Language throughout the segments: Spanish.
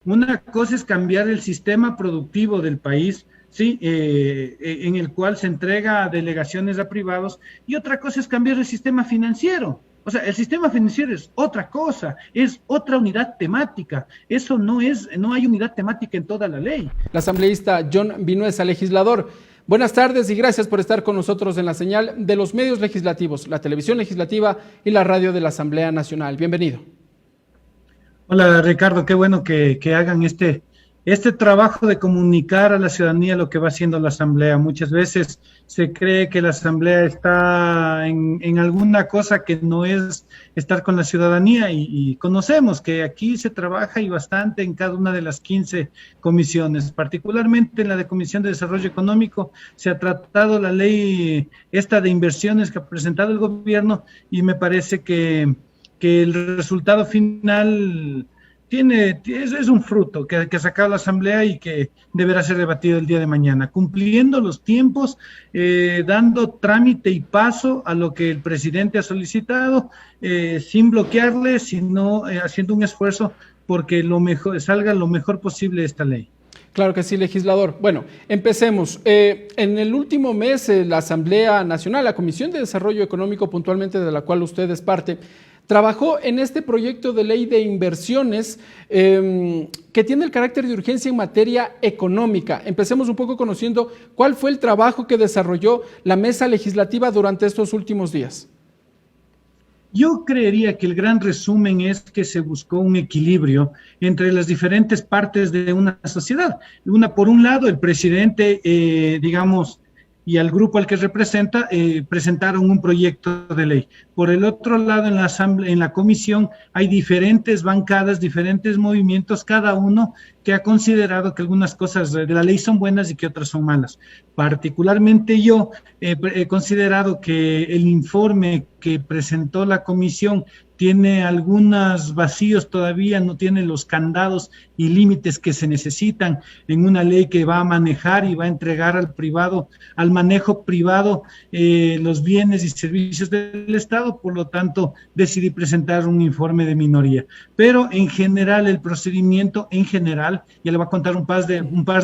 Una cosa es cambiar el sistema productivo del país, ¿sí? En el cual se entrega a delegaciones a privados, y otra cosa es cambiar el sistema financiero. O sea, el sistema financiero es otra cosa, es otra unidad temática. Eso no hay unidad temática en toda la ley. El asambleísta John Vinuesa, legislador. Buenas tardes y gracias por estar con nosotros en la señal de los medios legislativos, la televisión legislativa y la radio de la Asamblea Nacional. Bienvenido. Hola Ricardo, qué bueno que hagan este trabajo de comunicar a la ciudadanía lo que va haciendo la Asamblea. Muchas veces se cree que la Asamblea está en alguna cosa que no es estar con la ciudadanía, y conocemos que aquí se trabaja y bastante en cada una de las 15 comisiones, particularmente en la de Comisión de Desarrollo Económico. Se ha tratado la ley esta de inversiones que ha presentado el gobierno, y me parece que el resultado final es un fruto que ha sacado la Asamblea y que deberá ser debatido el día de mañana, cumpliendo los tiempos, dando trámite y paso a lo que el presidente ha solicitado, sin bloquearle, sino haciendo un esfuerzo porque salga lo mejor posible de esta ley. Claro que sí, legislador. Bueno, empecemos. En el último mes, la Asamblea Nacional, la Comisión de Desarrollo Económico, puntualmente de la cual usted es parte, trabajó en este proyecto de ley de inversiones que tiene el carácter de urgencia en materia económica. Empecemos un poco conociendo cuál fue el trabajo que desarrolló la mesa legislativa durante estos últimos días. Yo creería que el gran resumen es que se buscó un equilibrio entre las diferentes partes de una sociedad. Por un lado, el presidente, y al grupo al que representa, presentaron un proyecto de ley. Por el otro lado, en la Asamblea, en la comisión, hay diferentes bancadas, diferentes movimientos, cada uno que ha considerado que algunas cosas de la ley son buenas y que otras son malas. Particularmente yo he considerado que el informe que presentó la comisión tiene algunos vacíos todavía, no tiene los candados y límites que se necesitan en una ley que va a manejar y va a entregar al manejo privado, los bienes y servicios del Estado. Por lo tanto, decidí presentar un informe de minoría. Pero en general, el procedimiento, ya le voy a contar un par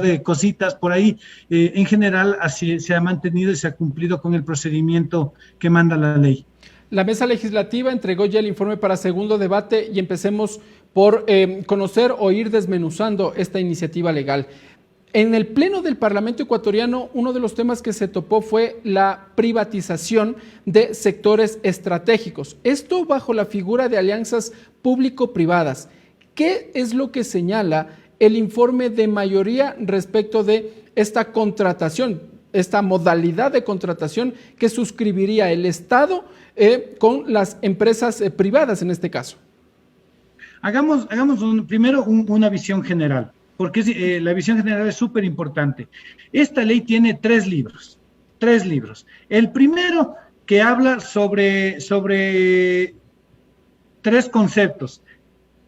de cositas por ahí, en general así se ha mantenido y se ha cumplido con el procedimiento que manda la ley. La mesa legislativa entregó ya el informe para segundo debate y empecemos por conocer o ir desmenuzando esta iniciativa legal. En el Pleno del Parlamento ecuatoriano, uno de los temas que se topó fue la privatización de sectores estratégicos. Esto bajo la figura de alianzas público-privadas. ¿Qué es lo que señala el informe de mayoría respecto de esta contratación, esta modalidad de contratación que suscribiría el Estado con las empresas privadas en este caso? Hagamos primero una visión general, porque la visión general es súper importante. Esta ley tiene tres libros. El primero, que habla sobre tres conceptos: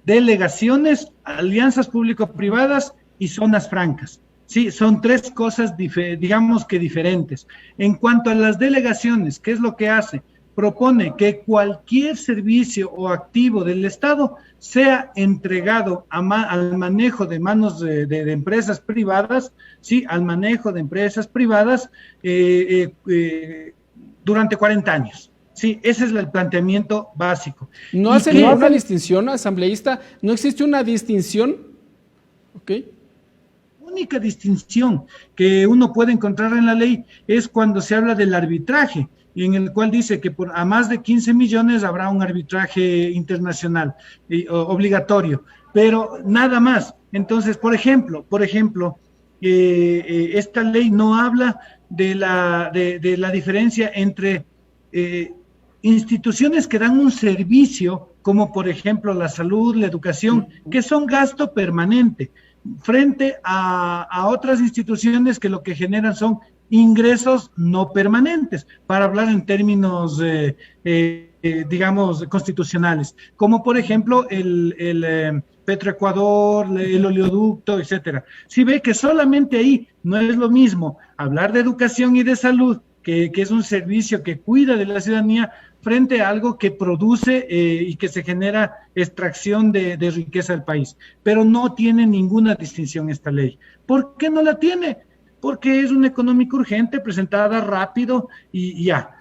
delegaciones, alianzas público-privadas y zonas francas. Sí, son tres cosas, digamos que diferentes. En cuanto a las delegaciones, ¿qué es lo que hace? Propone que cualquier servicio o activo del Estado sea entregado al manejo de manos de empresas privadas, ¿sí? Al manejo de empresas privadas durante 40 años. Sí, ese es el planteamiento básico. ¿No hace ninguna distinción, asambleísta? ¿No existe una distinción? Ok. La única distinción que uno puede encontrar en la ley es cuando se habla del arbitraje, en el cual dice que a más de 15 millones habrá un arbitraje internacional obligatorio, pero nada más. Entonces, por ejemplo, esta ley no habla de la diferencia entre instituciones que dan un servicio, como por ejemplo la salud, la educación, que son gasto permanente, frente a otras instituciones que lo que generan son ingresos no permanentes, para hablar en términos, digamos, constitucionales, como por ejemplo el Petroecuador, el oleoducto, etcétera. Si ve que solamente ahí no es lo mismo hablar de educación y de salud que es un servicio que cuida de la ciudadanía, frente a algo que produce y que se genera extracción de riqueza del país. Pero no tiene ninguna distinción esta ley. ¿Por qué no la tiene? Porque es una económica urgente, presentada rápido y ya.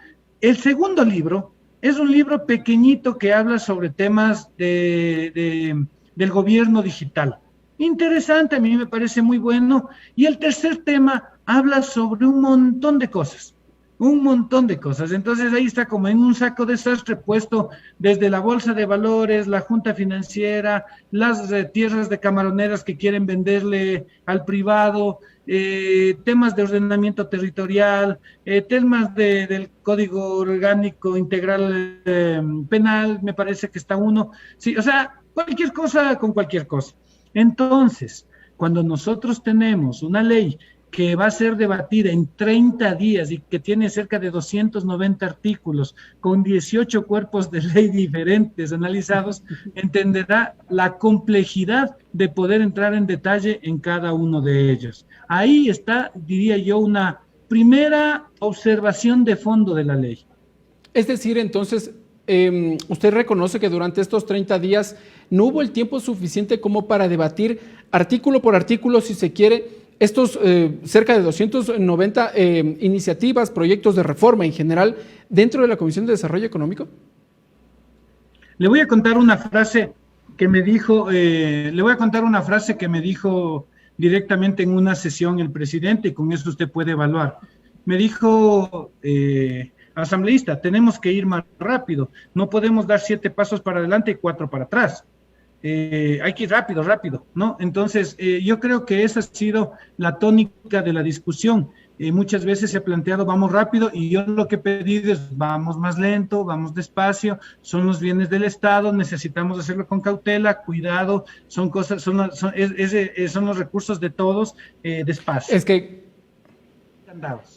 El segundo libro es un libro pequeñito que habla sobre temas del gobierno digital. Interesante, a mí me parece muy bueno. Y el tercer tema habla sobre un montón de cosas. Entonces ahí está como en un saco de desastre puesto desde la bolsa de valores, la junta financiera, las tierras de camaroneras que quieren venderle al privado, temas de ordenamiento territorial, temas del código orgánico integral penal, me parece que está uno. Sí, o sea, cualquier cosa con cualquier cosa. Entonces, cuando nosotros tenemos una ley que va a ser debatida en 30 días y que tiene cerca de 290 artículos, con 18 cuerpos de ley diferentes analizados, entenderá la complejidad de poder entrar en detalle en cada uno de ellos. Ahí está, diría yo, una primera observación de fondo de la ley. Es decir, entonces, usted reconoce que durante estos 30 días no hubo el tiempo suficiente como para debatir artículo por artículo, si se quiere, estos cerca de 290 iniciativas, proyectos de reforma en general, dentro de la Comisión de Desarrollo Económico. Le voy a contar una frase que me dijo, directamente en una sesión el presidente, y con eso usted puede evaluar. Me dijo, asambleísta, tenemos que ir más rápido, no podemos dar 7 pasos para adelante y 4 para atrás. Hay que ir rápido, ¿no? Entonces, yo creo que esa ha sido la tónica de la discusión. Muchas veces se ha planteado vamos rápido y yo lo que he pedido es vamos más lento, vamos despacio, son los bienes del Estado, necesitamos hacerlo con cautela, cuidado, son los recursos de todos, despacio. Es que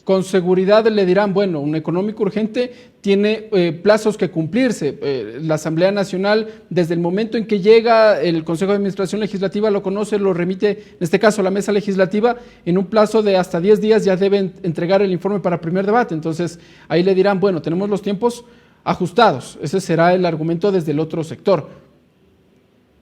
con seguridad le dirán, bueno, un económico urgente tiene plazos que cumplirse. La Asamblea Nacional, desde el momento en que llega el Consejo de Administración Legislativa, lo conoce, lo remite, en este caso a la Mesa Legislativa, en un plazo de hasta 10 días ya deben entregar el informe para primer debate. Entonces, ahí le dirán, bueno, tenemos los tiempos ajustados. Ese será el argumento desde el otro sector.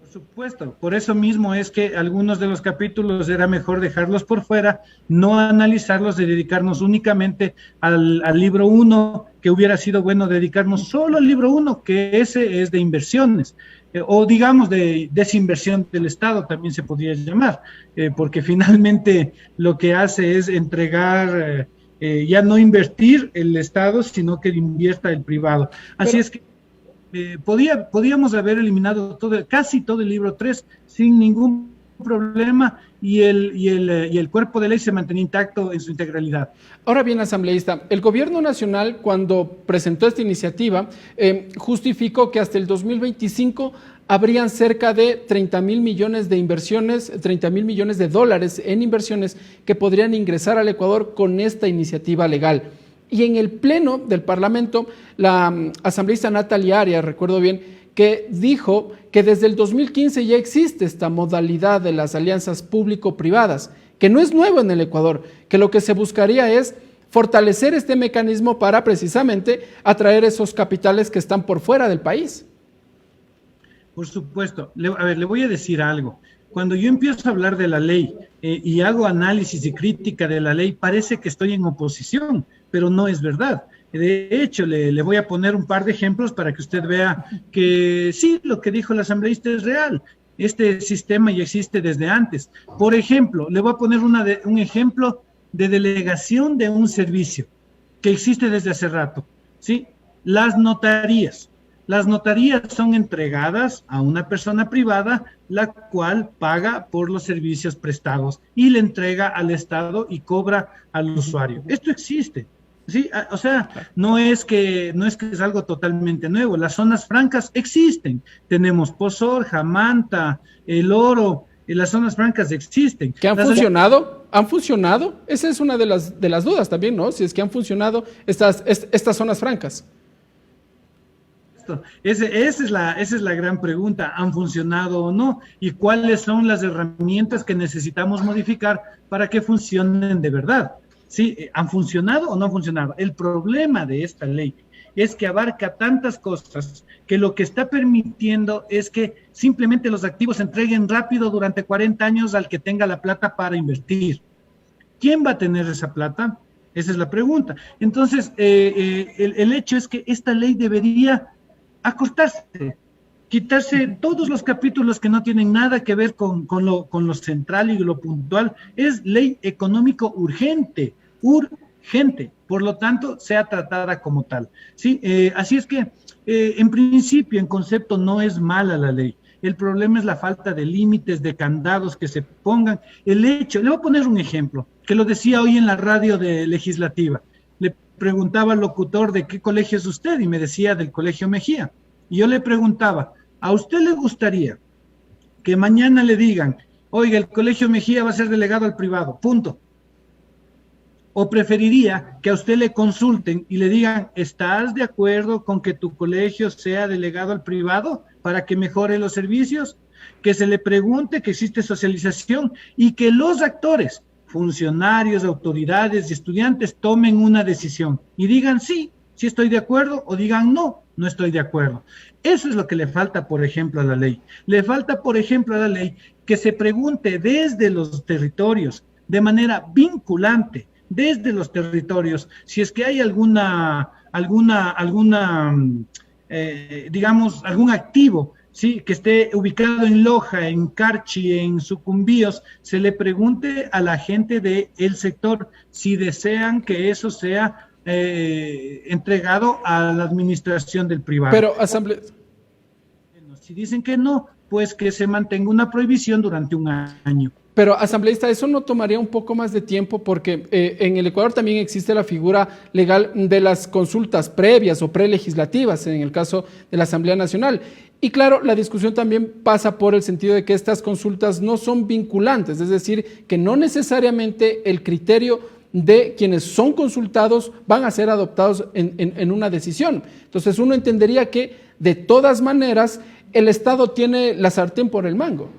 Por supuesto, por eso mismo es que algunos de los capítulos era mejor dejarlos por fuera, no analizarlos y dedicarnos únicamente al libro 1, que hubiera sido bueno dedicarnos solo al libro 1, que ese es de inversiones, o digamos de desinversión del Estado, también se podría llamar, porque finalmente lo que hace es entregar, ya no invertir el Estado, sino que invierta el privado. Así es que podíamos haber eliminado casi todo el libro 3 sin ningún problema y el cuerpo de ley se mantenía intacto en su integralidad. Ahora bien, asambleísta, el gobierno nacional cuando presentó esta iniciativa justificó que hasta el 2025 habrían cerca de 30,000 millones de inversiones, 30,000 millones de dólares en inversiones que podrían ingresar al Ecuador con esta iniciativa legal. Y en el Pleno del Parlamento, la asambleísta Natalia Arias, recuerdo bien, que dijo que desde el 2015 ya existe esta modalidad de las alianzas público-privadas, que no es nuevo en el Ecuador, que lo que se buscaría es fortalecer este mecanismo para precisamente atraer esos capitales que están por fuera del país. Por supuesto. Le voy a decir algo. Cuando yo empiezo a hablar de la ley y hago análisis y crítica de la ley, parece que estoy en oposición, pero no es verdad. De hecho, le voy a poner un par de ejemplos para que usted vea que sí, lo que dijo el asambleísta es real. Este sistema ya existe desde antes. Por ejemplo, le voy a poner un ejemplo de delegación de un servicio que existe desde hace rato, ¿sí? Las notarías. Las notarías son entregadas a una persona privada, la cual paga por los servicios prestados y le entrega al Estado y cobra al usuario. Esto existe, ¿sí? O sea, no es que es algo totalmente nuevo. Las zonas francas existen. Tenemos Pozorja, Manta, El Oro, las zonas francas existen. ¿Que han funcionado? ¿Han funcionado? Esa es una de las dudas también, ¿no? Si es que han funcionado estas zonas francas. Esa es la gran pregunta, ¿han funcionado o no? ¿Y cuáles son las herramientas que necesitamos modificar para que funcionen de verdad? ¿sí? ¿Han funcionado o no han funcionado? El problema de esta ley es que abarca tantas cosas que lo que está permitiendo es que simplemente los activos se entreguen rápido durante 40 años al que tenga la plata para invertir. ¿Quién va a tener esa plata? Esa es la pregunta. Entonces, el hecho es que esta ley debería acortarse, quitarse todos los capítulos que no tienen nada que ver con lo central y lo puntual. Es ley económico urgente, urgente. Por lo tanto, sea tratada como tal. ¿Sí? Así es que, en principio, en concepto, no es mala la ley. El problema es la falta de límites, de candados que se pongan. El hecho, le voy a poner un ejemplo, que lo decía hoy en la radio legislativa. Le preguntaba al locutor de qué colegio es usted y me decía del Colegio Mejía. Y yo le preguntaba, ¿a usted le gustaría que mañana le digan, oiga, el Colegio Mejía va a ser delegado al privado, punto? ¿O preferiría que a usted le consulten y le digan, ¿estás de acuerdo con que tu colegio sea delegado al privado para que mejore los servicios? Que se le pregunte, que existe socialización y que los actores, funcionarios, autoridades y estudiantes tomen una decisión y digan sí estoy de acuerdo, o digan no estoy de acuerdo. Eso es lo que le falta, por ejemplo, a la ley. Le falta, por ejemplo, a la ley que se pregunte desde los territorios, de manera vinculante, desde los territorios, si es que hay digamos, algún activo, ¿sí?, que esté ubicado en Loja, en Carchi, en Sucumbíos, se le pregunte a la gente del sector si desean que eso sea entregado a la administración del privado. Pero, si dicen que no, pues que se mantenga una prohibición durante un año. Pero, asambleísta, eso no tomaría un poco más de tiempo porque en el Ecuador también existe la figura legal de las consultas previas o prelegislativas, en el caso de la Asamblea Nacional. Y claro, la discusión también pasa por el sentido de que estas consultas no son vinculantes, es decir, que no necesariamente el criterio de quienes son consultados van a ser adoptados en una decisión. Entonces uno entendería que de todas maneras el Estado tiene la sartén por el mango.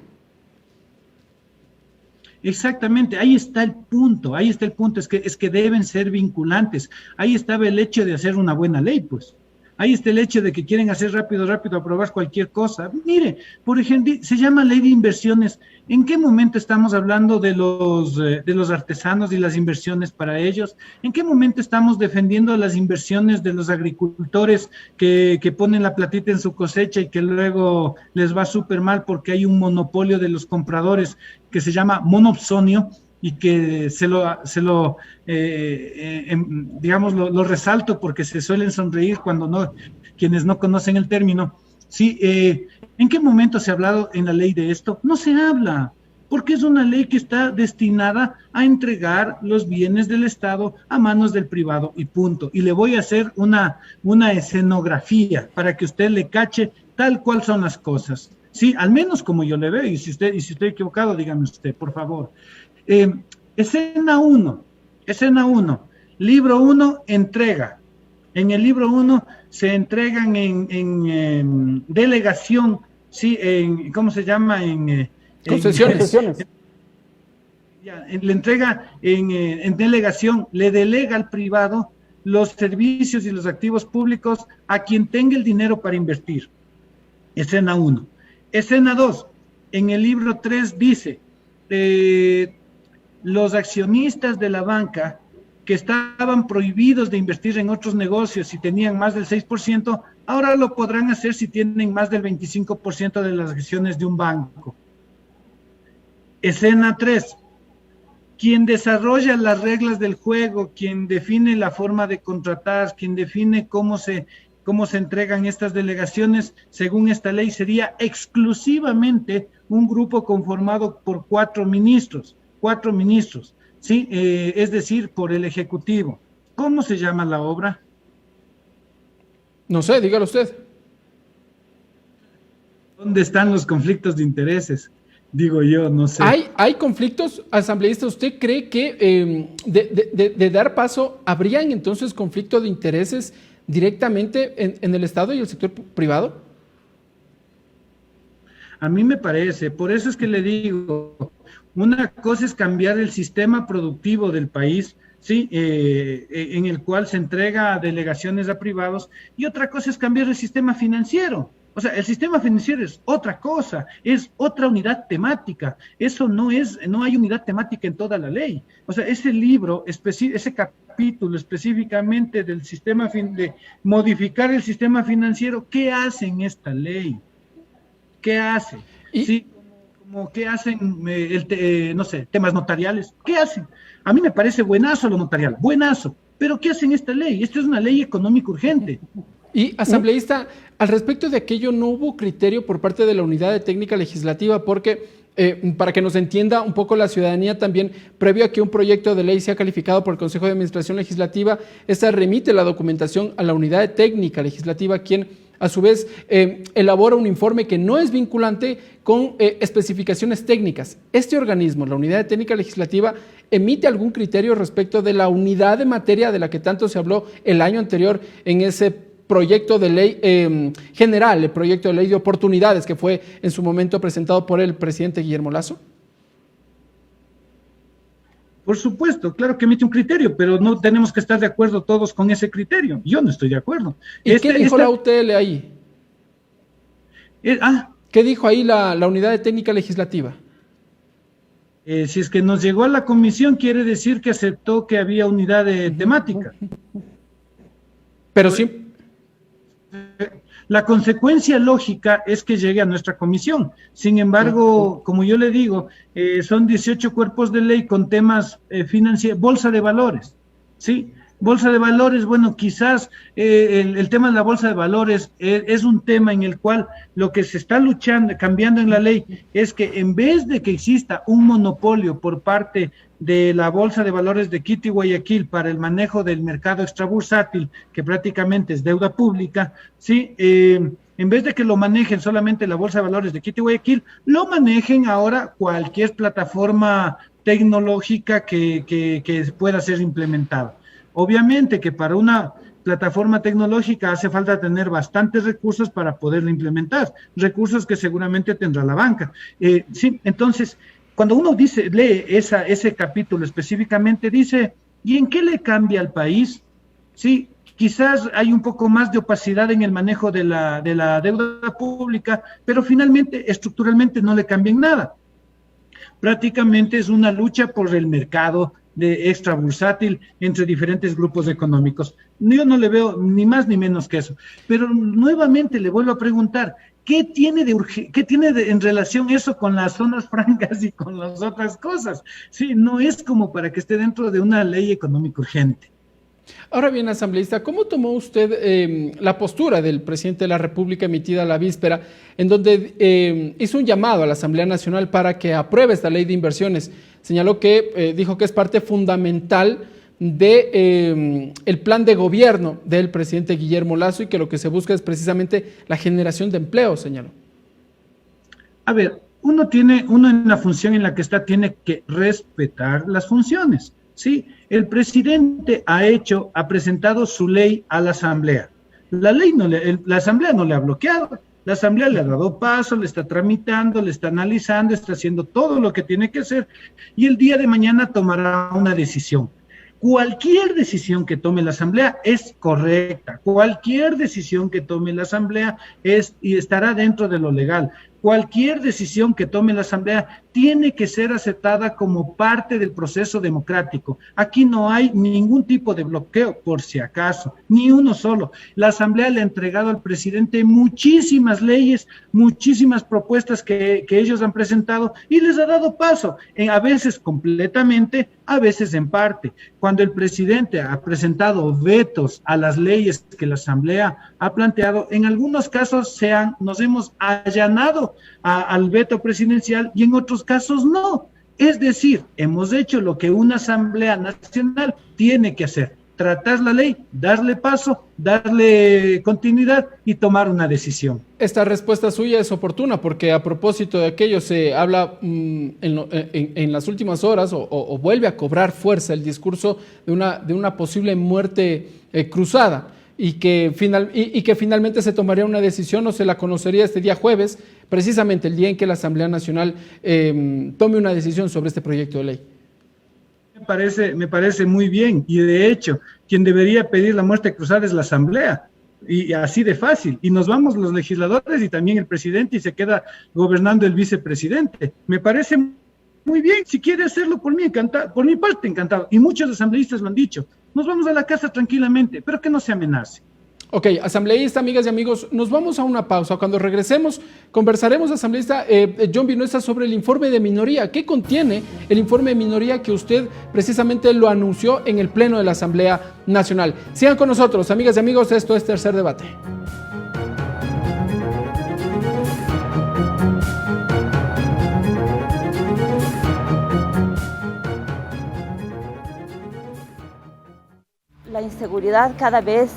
Exactamente, ahí está el punto, es que deben ser vinculantes. Ahí estaba el hecho de hacer una buena ley, pues. Ahí está el hecho de que quieren hacer rápido, aprobar cualquier cosa. Mire, por ejemplo, se llama ley de inversiones. ¿En qué momento estamos hablando de los artesanos y las inversiones para ellos? ¿En qué momento estamos defendiendo las inversiones de los agricultores que ponen la platita en su cosecha y que luego les va súper mal porque hay un monopolio de los compradores que se llama monopsonio? Y que digamos, lo resalto porque se suelen sonreír cuando quienes no conocen el término. Sí, ¿en qué momento se ha hablado en la ley de esto? No se habla, porque es una ley que está destinada a entregar los bienes del Estado a manos del privado y punto. Y le voy a hacer una escenografía para que usted le cache tal cual son las cosas. Sí, al menos como yo le veo, y si estoy equivocado, dígame usted, por favor. Escena 1, libro 1, entrega. En el libro 1 se entregan en delegación, ¿sí? ¿Cómo se llama? Concesiones. Le entrega en delegación, le delega al privado los servicios y los activos públicos a quien tenga el dinero para invertir. Escena 1. Escena 2, en el libro 3 dice, los accionistas de la banca que estaban prohibidos de invertir en otros negocios si tenían más del 6%, ahora lo podrán hacer si tienen más del 25% de las acciones de un banco. Escena 3. Quien desarrolla las reglas del juego, quien define la forma de contratar, quien define cómo se entregan estas delegaciones, según esta ley, sería exclusivamente un grupo conformado por 4 ministros, ¿sí? Es decir, por el Ejecutivo. ¿Cómo se llama la obra? No sé, dígalo usted. ¿Dónde están los conflictos de intereses? Digo yo, no sé. ¿Hay conflictos, asambleísta? ¿Usted cree que de dar paso, habrían entonces conflictos de intereses directamente en el Estado y el sector privado? A mí me parece, por eso es que le digo, una cosa es cambiar el sistema productivo del país ¿sí? En el cual se entrega delegaciones a privados, y otra cosa es cambiar el sistema financiero. O sea, el sistema financiero es otra cosa, es otra unidad temática. Eso no hay unidad temática en toda la ley. O sea, ese libro, ese capítulo específicamente del sistema, de modificar el sistema financiero, ¿qué hace en esta ley? ¿Qué hace? Sí, como qué hacen, no sé, temas notariales. ¿Qué hacen? A mí me parece buenazo lo notarial, buenazo. Pero ¿qué hacen esta ley? Esta es una ley económica urgente. Y, asambleísta, al respecto de aquello, ¿no hubo criterio por parte de la Unidad de Técnica Legislativa? Porque, para que nos entienda un poco la ciudadanía también, previo a que un proyecto de ley sea calificado por el Consejo de Administración Legislativa, esta remite la documentación a la Unidad de Técnica Legislativa, quien a su vez elabora un informe que no es vinculante con especificaciones técnicas. Este organismo, la Unidad de Técnica Legislativa, emite algún criterio respecto de la unidad de materia de la que tanto se habló el año anterior en ese proyecto de ley general, el proyecto de ley de oportunidades que fue en su momento presentado por el presidente Guillermo Lasso? Por supuesto, claro que emite un criterio, pero no tenemos que estar de acuerdo todos con ese criterio. Yo no estoy de acuerdo. ¿Y qué dijo la UTL ahí? ¿Qué dijo ahí la Unidad de Técnica Legislativa? Si es que nos llegó a la comisión, quiere decir que aceptó que había unidad de temática. Pero sí. La consecuencia lógica es que llegue a nuestra comisión. Sin embargo, como yo le digo, son 18 cuerpos de ley con temas financieros, bolsa de valores, ¿sí? Bolsa de valores, bueno, quizás el tema de la bolsa de valores es un tema en el cual lo que se está luchando, cambiando en la ley, es que en vez de que exista un monopolio por parte de la bolsa de valores de Quito y Guayaquil para el manejo del mercado extrabursátil, que prácticamente es deuda pública, ¿sí? En vez de que lo manejen solamente la bolsa de valores de Quito y Guayaquil, lo manejen ahora cualquier plataforma tecnológica que pueda ser implementada. Obviamente que para una plataforma tecnológica hace falta tener bastantes recursos para poderla implementar, recursos que seguramente tendrá la banca. Sí, entonces, cuando uno lee ese capítulo específicamente, dice, ¿y en qué le cambia al país? Sí, quizás hay un poco más de opacidad en el manejo de la deuda pública, pero finalmente, estructuralmente, no le cambia en nada. Prácticamente es una lucha por el mercado de extrabursátil entre diferentes grupos económicos. Yo no le veo ni más ni menos que eso. Pero nuevamente le vuelvo a preguntar, ¿qué tiene en relación eso con las zonas francas y con las otras cosas? Sí, no es como para que esté dentro de una ley económica urgente. Ahora bien, asambleísta, ¿cómo tomó usted la postura del presidente de la República emitida la víspera, en donde hizo un llamado a la Asamblea Nacional para que apruebe esta ley de inversiones? Señaló que dijo que es parte fundamental de el plan de gobierno del presidente Guillermo Lasso y que lo que se busca es precisamente la generación de empleo, señaló. A ver, uno en la función en la que está tiene que respetar las funciones. Sí, el presidente ha presentado su ley a la Asamblea. La Asamblea no le ha bloqueado, la Asamblea le ha dado paso, le está tramitando, le está analizando, está haciendo todo lo que tiene que hacer y el día de mañana tomará una decisión. Cualquier decisión que tome la Asamblea es correcta, cualquier decisión que tome la Asamblea y estará dentro de lo legal. Cualquier decisión que tome la Asamblea tiene que ser aceptada como parte del proceso democrático. Aquí no hay ningún tipo de bloqueo, por si acaso, ni uno solo. La Asamblea le ha entregado al presidente muchísimas leyes, muchísimas propuestas que ellos han presentado y les ha dado paso, a veces completamente, a veces en parte. Cuando el presidente ha presentado vetos a las leyes que la Asamblea ha planteado, en algunos casos nos hemos allanado al veto presidencial y en otros casos no. Es decir, hemos hecho lo que una Asamblea Nacional tiene que hacer: tratar la ley, darle paso, darle continuidad y tomar una decisión. Esta respuesta suya es oportuna porque a propósito de aquello se habla en las últimas horas o vuelve a cobrar fuerza el discurso de una posible muerte cruzada. Y que finalmente se tomaría una decisión o se la conocería este día jueves, precisamente el día en que la Asamblea Nacional tome una decisión sobre este proyecto de ley. me parece muy bien, y de hecho, quien debería pedir la muerte cruzada es la Asamblea, y así de fácil, y nos vamos los legisladores y también el presidente, y se queda gobernando el vicepresidente. Me parece muy bien, si quiere hacerlo por mí, encantado, por mi parte encantado, y muchos asambleístas lo han dicho, nos vamos a la casa tranquilamente, pero que no se amenace. Ok, asambleísta, amigas y amigos, nos vamos a una pausa. Cuando regresemos, conversaremos, asambleísta John Vinuesa, sobre el informe de minoría. ¿Qué contiene el informe de minoría que usted precisamente lo anunció en el Pleno de la Asamblea Nacional? Sigan con nosotros, amigas y amigos, esto es Tercer Debate. La inseguridad cada vez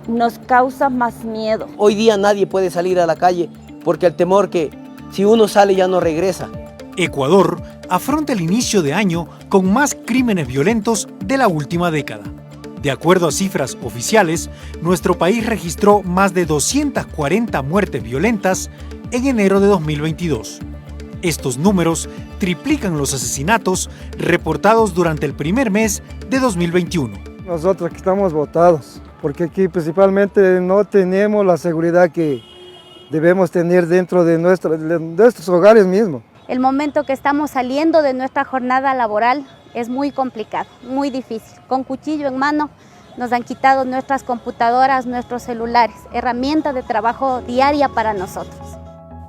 nos causa más miedo. Hoy día nadie puede salir a la calle porque el temor que si uno sale ya no regresa. Ecuador afronta el inicio de año con más crímenes violentos de la última década. De acuerdo a cifras oficiales, nuestro país registró más de 240 muertes violentas en enero de 2022. Estos números triplican los asesinatos reportados durante el primer mes de 2021. Nosotros aquí estamos botados, porque aquí principalmente no tenemos la seguridad que debemos tener dentro de nuestros hogares mismos. El momento que estamos saliendo de nuestra jornada laboral es muy complicado, muy difícil. Con cuchillo en mano nos han quitado nuestras computadoras, nuestros celulares, herramienta de trabajo diaria para nosotros.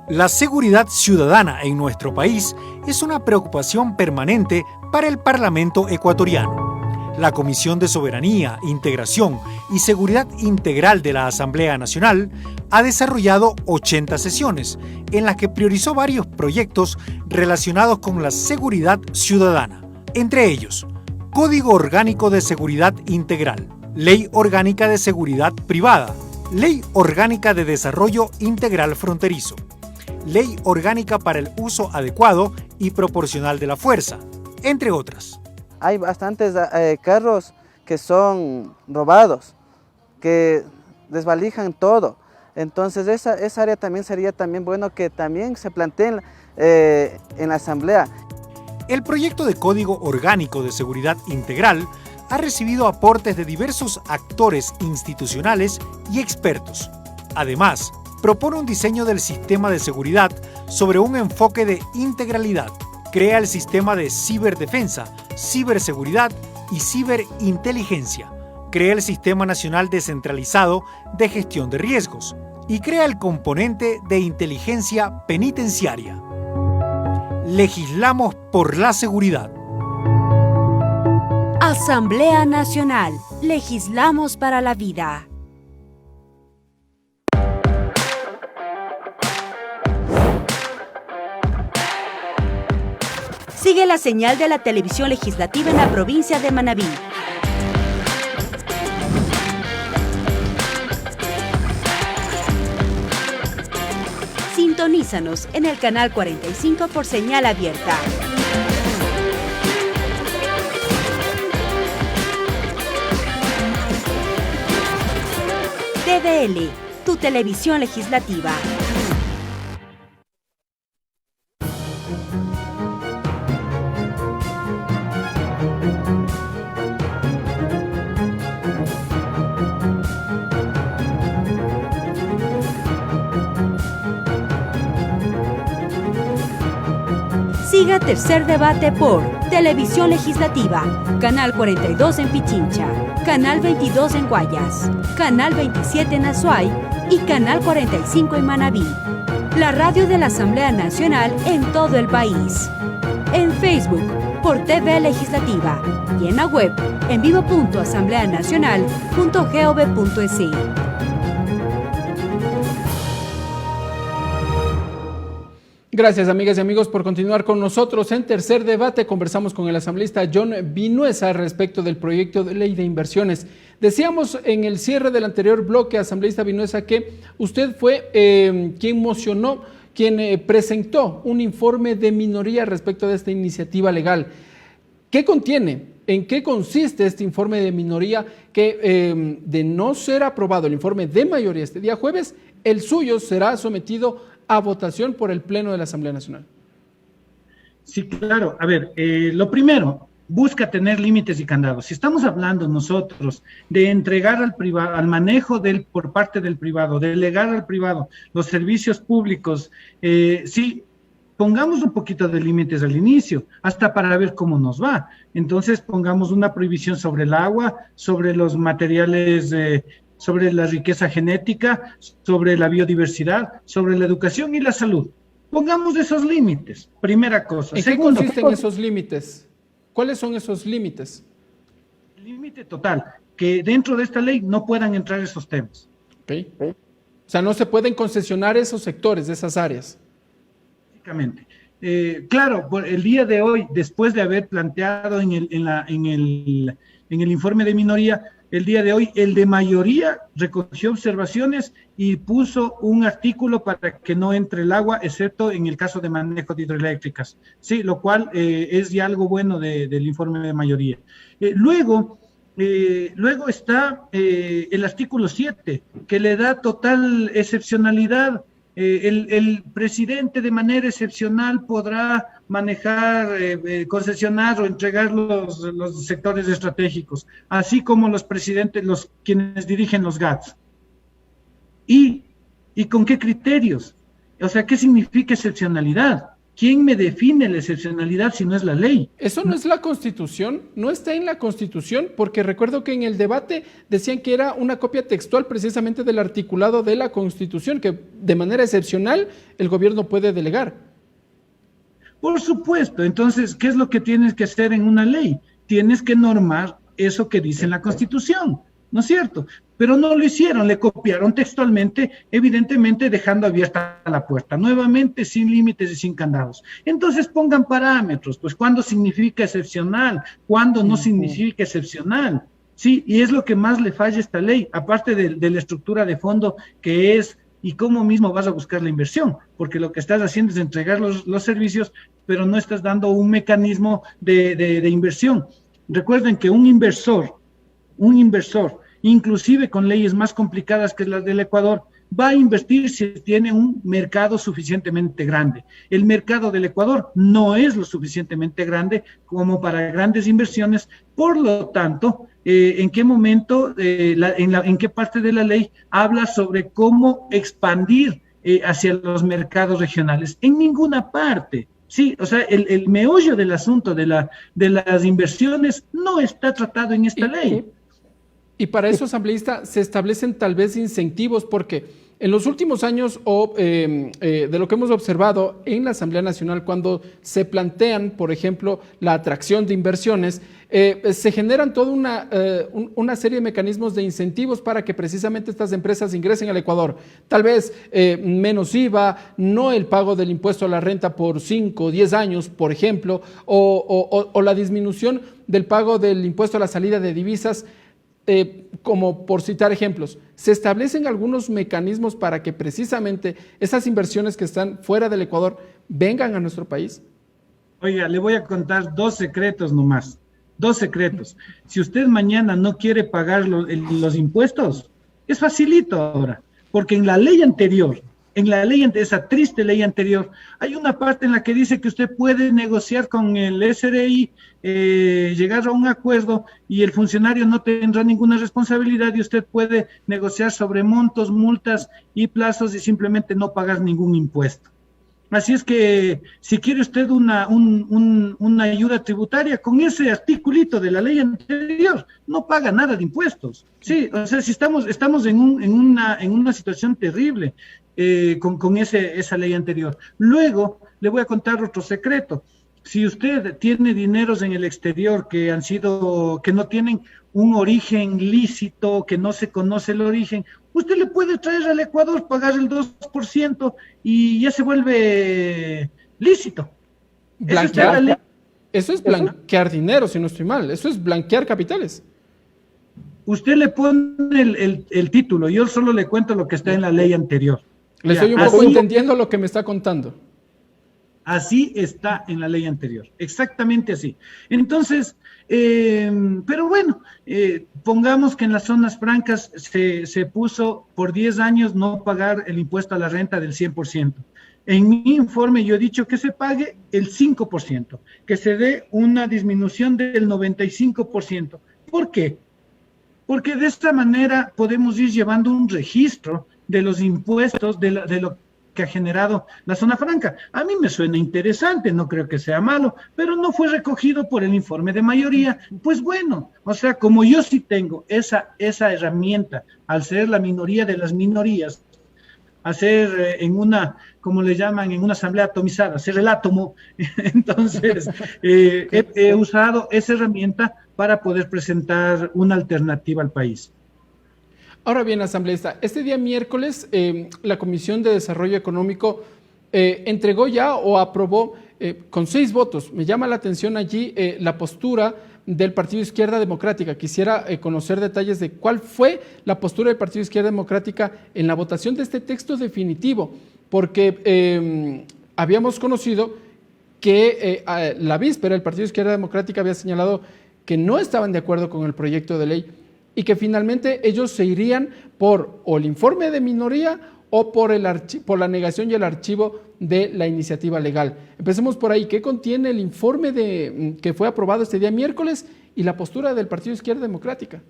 La seguridad ciudadana en nuestro país es una preocupación permanente para el Parlamento ecuatoriano. La Comisión de Soberanía, Integración y Seguridad Integral de la Asamblea Nacional ha desarrollado 80 sesiones en las que priorizó varios proyectos relacionados con la seguridad ciudadana. Entre ellos, Código Orgánico de Seguridad Integral, Ley Orgánica de Seguridad Privada, Ley Orgánica de Desarrollo Integral Fronterizo, Ley Orgánica para el Uso Adecuado y Proporcional de la Fuerza, entre otras. Hay bastantes carros que son robados, que desvalijan todo. Entonces esa área también sería bueno que también se planteen en la Asamblea. El proyecto de Código Orgánico de Seguridad Integral ha recibido aportes de diversos actores institucionales y expertos. Además, propone un diseño del sistema de seguridad sobre un enfoque de integralidad. Crea el sistema de ciberdefensa, ciberseguridad y ciberinteligencia. Crea el Sistema Nacional Descentralizado de Gestión de Riesgos y crea el componente de inteligencia penitenciaria. Legislamos por la seguridad. Asamblea Nacional. Legislamos para la vida. Sigue la señal de la televisión legislativa en la provincia de Manabí. Sintonízanos en el canal 45 por señal abierta. TVL, tu televisión legislativa. Siga Tercer Debate por Televisión Legislativa, Canal 42 en Pichincha, Canal 22 en Guayas, Canal 27 en Azuay y Canal 45 en Manabí. La radio de la Asamblea Nacional en todo el país. En Facebook por TV Legislativa y en la web en vivo.asambleanacional.gov.es. Gracias, amigas y amigos, por continuar con nosotros. En Tercer Debate conversamos con el asambleísta John Vinuesa respecto del proyecto de ley de inversiones. Decíamos en el cierre del anterior bloque, asambleísta Vinuesa, que usted fue quien mocionó, quien presentó un informe de minoría respecto de esta iniciativa legal. ¿Qué contiene? ¿En qué consiste este informe de minoría que, de no ser aprobado el informe de mayoría este día jueves, el suyo será sometido a votación por el Pleno de la Asamblea Nacional? Sí, claro. A ver, lo primero, busca tener límites y candados. Si estamos hablando nosotros de entregar al privado, al manejo por parte del privado, delegar al privado los servicios públicos, sí, pongamos un poquito de límites al inicio, hasta para ver cómo nos va. Entonces pongamos una prohibición sobre el agua, sobre los materiales, sobre la riqueza genética, sobre la biodiversidad, sobre la educación y la salud. Pongamos esos límites, primera cosa. ¿En qué consisten esos límites? ¿Cuáles son esos límites? El límite total, que dentro de esta ley no puedan entrar esos temas. Okay. O sea, no se pueden concesionar esos sectores, esas áreas. Básicamente. Claro, por el día de hoy, después de haber planteado en el informe de minoría, el día de hoy, el de mayoría recogió observaciones y puso un artículo para que no entre el agua, excepto en el caso de manejo de hidroeléctricas. Sí, lo cual es ya algo bueno del informe de mayoría. Luego está el artículo 7, que le da total excepcionalidad. El presidente de manera excepcional podrá manejar, concesionar o entregar los sectores estratégicos, así como los presidentes, quienes dirigen los GATS. ¿Y con qué criterios? O sea, ¿qué significa excepcionalidad? ¿Quién me define la excepcionalidad si no es la ley? Eso no es la Constitución, no está en la Constitución, porque recuerdo que en el debate decían que era una copia textual precisamente del articulado de la Constitución, que de manera excepcional el gobierno puede delegar. Por supuesto, entonces, ¿qué es lo que tienes que hacer en una ley? Tienes que normar eso que dice la Constitución, ¿no es cierto? Pero no lo hicieron, le copiaron textualmente, evidentemente dejando abierta la puerta, nuevamente sin límites y sin candados. Entonces pongan parámetros, pues cuándo significa excepcional, cuándo no significa excepcional. Sí, y es lo que más le falla a esta ley, aparte de la estructura de fondo que es, y cómo mismo vas a buscar la inversión, porque lo que estás haciendo es entregar los servicios, pero no estás dando un mecanismo de inversión. Recuerden que un inversor, inclusive con leyes más complicadas que las del Ecuador, va a invertir si tiene un mercado suficientemente grande. El mercado del Ecuador no es lo suficientemente grande como para grandes inversiones, por lo tanto, ¿en qué momento, en qué parte de la ley habla sobre cómo expandir hacia los mercados regionales? En ninguna parte. Sí, o sea, el meollo del asunto de las inversiones no está tratado en esta ley. Y para eso, asambleísta, se establecen tal vez incentivos, porque en los últimos años, de lo que hemos observado en la Asamblea Nacional, cuando se plantean, por ejemplo, la atracción de inversiones, se generan toda una serie de mecanismos de incentivos para que precisamente estas empresas ingresen al Ecuador. Tal vez menos IVA, no el pago del impuesto a la renta por 5 o 10 años, por ejemplo, o la disminución del pago del impuesto a la salida de divisas. Como por citar ejemplos, ¿se establecen algunos mecanismos para que precisamente esas inversiones que están fuera del Ecuador vengan a nuestro país? Oiga, le voy a contar 2 secretos nomás, 2 secretos. Si usted mañana no quiere pagar los impuestos, es facilito ahora, porque en la ley anterior, esa triste ley anterior, hay una parte en la que dice que usted puede negociar con el SRI, llegar a un acuerdo y el funcionario no tendrá ninguna responsabilidad y usted puede negociar sobre montos, multas y plazos y simplemente no pagar ningún impuesto. Así es que si quiere usted una ayuda tributaria, con ese articulito de la ley anterior, no paga nada de impuestos. Sí, o sea, si estamos en una situación terrible con esa ley anterior. Luego, le voy a contar otro secreto. Si usted tiene dineros en el exterior que no tienen un origen lícito, que no se conoce el origen, usted le puede traer al Ecuador, pagar el 2% y ya se vuelve lícito. Blanquear. Eso es blanquear dinero, si no estoy mal. Eso es blanquear capitales. Usted le pone el título, yo solo le cuento lo que está en la ley anterior. Le estoy un poco entendiendo lo que me está contando. Así está en la ley anterior, exactamente así. Entonces, pero bueno, pongamos que en las zonas francas se puso por 10 años no pagar el impuesto a la renta del 100%. En mi informe yo he dicho que se pague el 5%, que se dé una disminución del 95%. ¿Por qué? Porque de esta manera podemos ir llevando un registro de los impuestos, de lo que ha generado la zona franca. A mí me suena interesante, no creo que sea malo, pero no fue recogido por el informe de mayoría. Pues bueno, o sea, como yo sí tengo esa herramienta, al ser la minoría de las minorías, hacer en una, como le llaman, en una asamblea atomizada, hacer el átomo, entonces he usado esa herramienta para poder presentar una alternativa al país. Ahora bien, asambleísta, este día miércoles la Comisión de Desarrollo Económico entregó ya o aprobó con 6 votos. Me llama la atención allí la postura del Partido Izquierda Democrática. Quisiera conocer detalles de cuál fue la postura del Partido Izquierda Democrática en la votación de este texto definitivo, porque habíamos conocido que la víspera el Partido Izquierda Democrática había señalado que no estaban de acuerdo con el proyecto de ley y que finalmente ellos se irían por o el informe de minoría o por la negación y el archivo de la iniciativa legal. Empecemos por ahí. ¿Qué contiene el informe que fue aprobado este día miércoles y la postura del Partido Izquierda Democrática?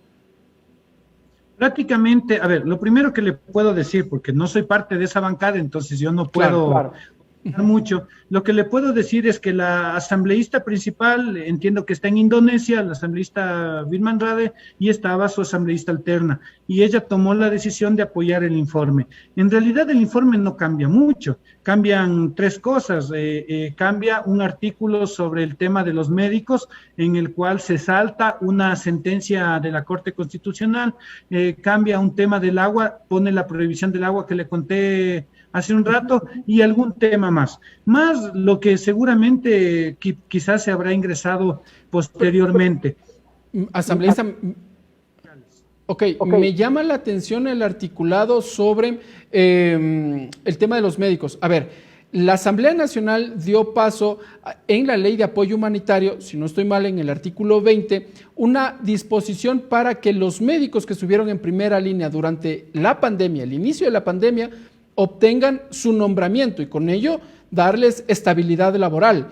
Prácticamente, a ver, lo primero que le puedo decir, porque no soy parte de esa bancada, entonces yo no puedo mucho. Lo que le puedo decir es que la asambleísta principal, entiendo que está en Indonesia, la asambleísta Vilma Andrade, y estaba su asambleísta alterna, y ella tomó la decisión de apoyar el informe. En realidad el informe no cambia mucho, cambian 3 cosas. Cambia un artículo sobre el tema de los médicos, en el cual se salta una sentencia de la Corte Constitucional, cambia un tema del agua, pone la prohibición del agua que le conté hace un rato, y algún tema más lo que seguramente quizás se habrá ingresado posteriormente. Asambleísta, okay. Me llama la atención el articulado sobre el tema de los médicos. A ver, la Asamblea Nacional dio paso en la Ley de Apoyo Humanitario, si no estoy mal, en el artículo 20, una disposición para que los médicos que estuvieron en primera línea durante la pandemia, el inicio de la pandemia, obtengan su nombramiento y con ello darles estabilidad laboral.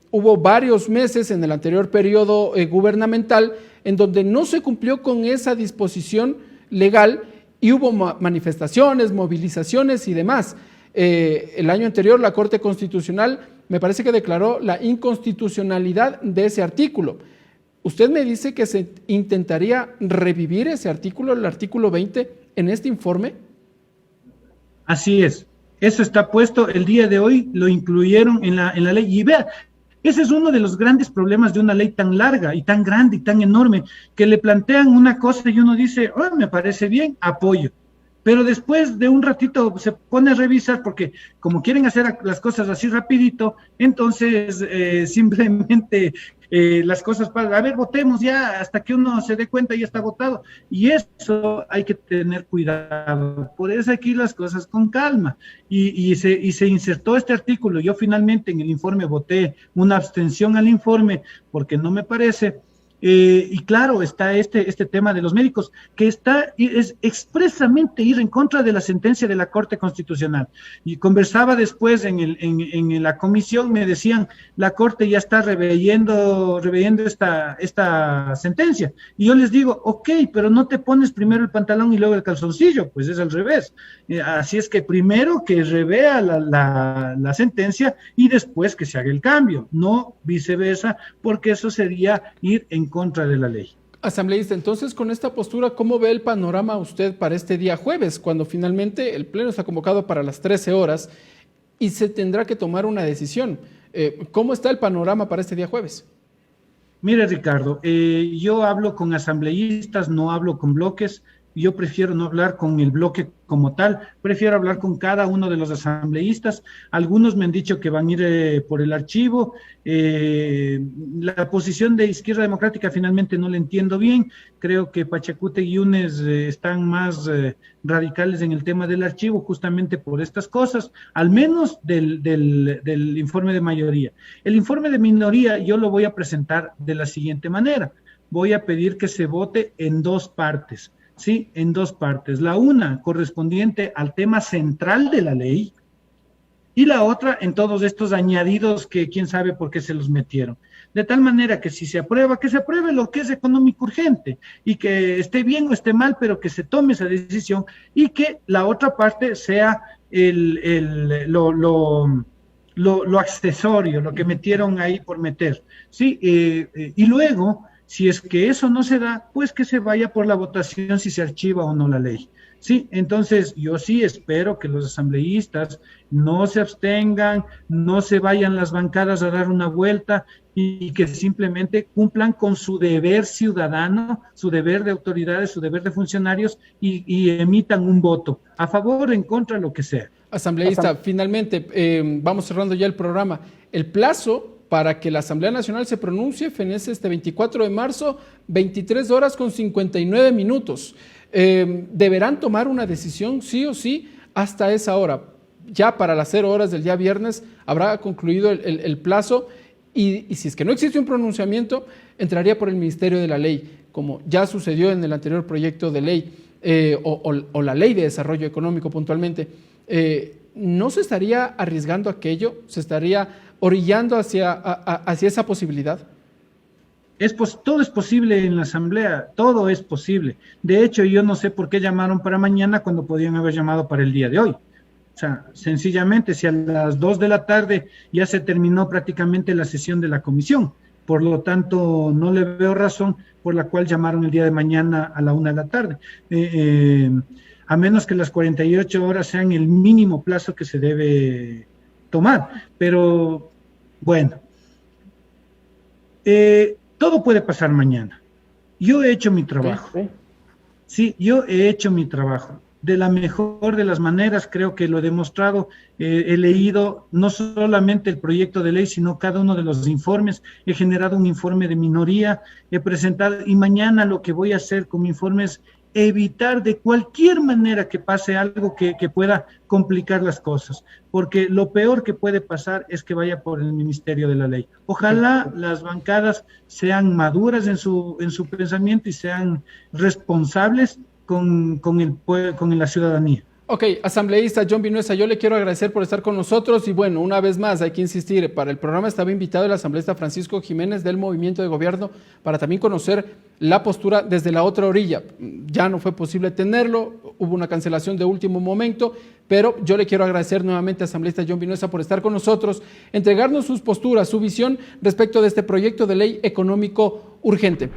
Hubo varios meses en el anterior periodo gubernamental en donde no se cumplió con esa disposición legal y hubo manifestaciones, movilizaciones y demás. El año anterior la Corte Constitucional me parece que declaró la inconstitucionalidad de ese artículo. ¿Usted me dice que se intentaría revivir ese artículo, el artículo 20, en este informe? Así es, eso está puesto el día de hoy, lo incluyeron en la ley. Y vea, ese es uno de los grandes problemas de una ley tan larga y tan grande y tan enorme, que le plantean una cosa y uno dice, oh, me parece bien, apoyo. Pero después de un ratito se pone a revisar, porque como quieren hacer las cosas así rapidito, entonces simplemente las cosas pasan. A ver, votemos ya, hasta que uno se dé cuenta ya está votado. Y eso hay que tener cuidado. Por eso hay que ir las cosas con calma. Y se insertó este artículo. Yo finalmente en el informe voté una abstención al informe, porque no me parece. Y claro, está este tema de los médicos, que es expresamente ir en contra de la sentencia de la Corte Constitucional. Y conversaba después en la comisión, me decían, la Corte ya está reveyendo esta sentencia. Y yo les digo, ok, pero no te pones primero el pantalón y luego el calzoncillo, pues es al revés. Así es que primero que revea la sentencia y después que se haga el cambio, no viceversa, porque eso sería ir en contra de la ley. Asambleísta, entonces con esta postura, ¿cómo ve el panorama usted para este día jueves, cuando finalmente el pleno está convocado para las 13 horas y se tendrá que tomar una decisión? ¿Cómo está el panorama para este día jueves? Mire, Ricardo, yo hablo con asambleístas, no hablo con bloques. Yo prefiero no hablar con el bloque como tal, prefiero hablar con cada uno de los asambleístas. Algunos me han dicho que van a ir por el archivo. La posición de Izquierda Democrática finalmente no la entiendo bien. Creo que Pachacute y Yunes están más radicales en el tema del archivo, justamente por estas cosas, al menos del informe de mayoría. El informe de minoría yo lo voy a presentar de la siguiente manera. Voy a pedir que se vote en 2 partes. Sí, en 2 partes. La una correspondiente al tema central de la ley y la otra en todos estos añadidos que quién sabe por qué se los metieron. De tal manera que si se aprueba, que se apruebe lo que es económico urgente y que esté bien o esté mal, pero que se tome esa decisión y que la otra parte sea lo accesorio, lo que metieron ahí por meter, ¿sí? Y luego, si es que eso no se da, pues que se vaya por la votación si se archiva o no la ley. Sí, entonces yo sí espero que los asambleístas no se abstengan, no se vayan las bancadas a dar una vuelta y que simplemente cumplan con su deber ciudadano, su deber de autoridades, su deber de funcionarios y emitan un voto, a favor, en contra, lo que sea. Asambleísta, finalmente, vamos cerrando ya el programa. El plazo para que la Asamblea Nacional se pronuncie fenece este 24 de marzo, 23 horas con 59 minutos. Deberán tomar una decisión sí o sí hasta esa hora. Ya para las 0 horas del día viernes habrá concluido el plazo y si es que no existe un pronunciamiento, entraría por el Ministerio de la Ley, como ya sucedió en el anterior proyecto de ley o la Ley de Desarrollo Económico puntualmente. ¿No se estaría arriesgando aquello? ¿Se estaría orillando hacia esa posibilidad? Todo es posible en la Asamblea, todo es posible. De hecho, yo no sé por qué llamaron para mañana cuando podían haber llamado para el día de hoy. O sea, sencillamente, si a las 2 de la tarde ya se terminó prácticamente la sesión de la comisión, por lo tanto, no le veo razón por la cual llamaron el día de mañana a la 1 de la tarde. A menos que las 48 horas sean el mínimo plazo que se debe tomar. Pero, bueno, todo puede pasar mañana. Yo he hecho mi trabajo. Sí, yo he hecho mi trabajo. De la mejor de las maneras, creo que lo he demostrado. He leído no solamente el proyecto de ley, sino cada uno de los informes. He generado un informe de minoría, he presentado, y mañana lo que voy a hacer con mi informe es evitar de cualquier manera que pase algo que pueda complicar las cosas, porque lo peor que puede pasar es que vaya por el Ministerio de la Ley. Ojalá las bancadas sean maduras en su pensamiento y sean responsables con la ciudadanía. Ok, asambleísta John Vinuesa, yo le quiero agradecer por estar con nosotros y bueno, una vez más hay que insistir, para el programa estaba invitado el asambleísta Francisco Jiménez del Movimiento de Gobierno para también conocer la postura desde la otra orilla. Ya no fue posible tenerlo, hubo una cancelación de último momento, pero yo le quiero agradecer nuevamente asambleísta John Vinuesa por estar con nosotros, entregarnos sus posturas, su visión respecto de este proyecto de ley económico urgente.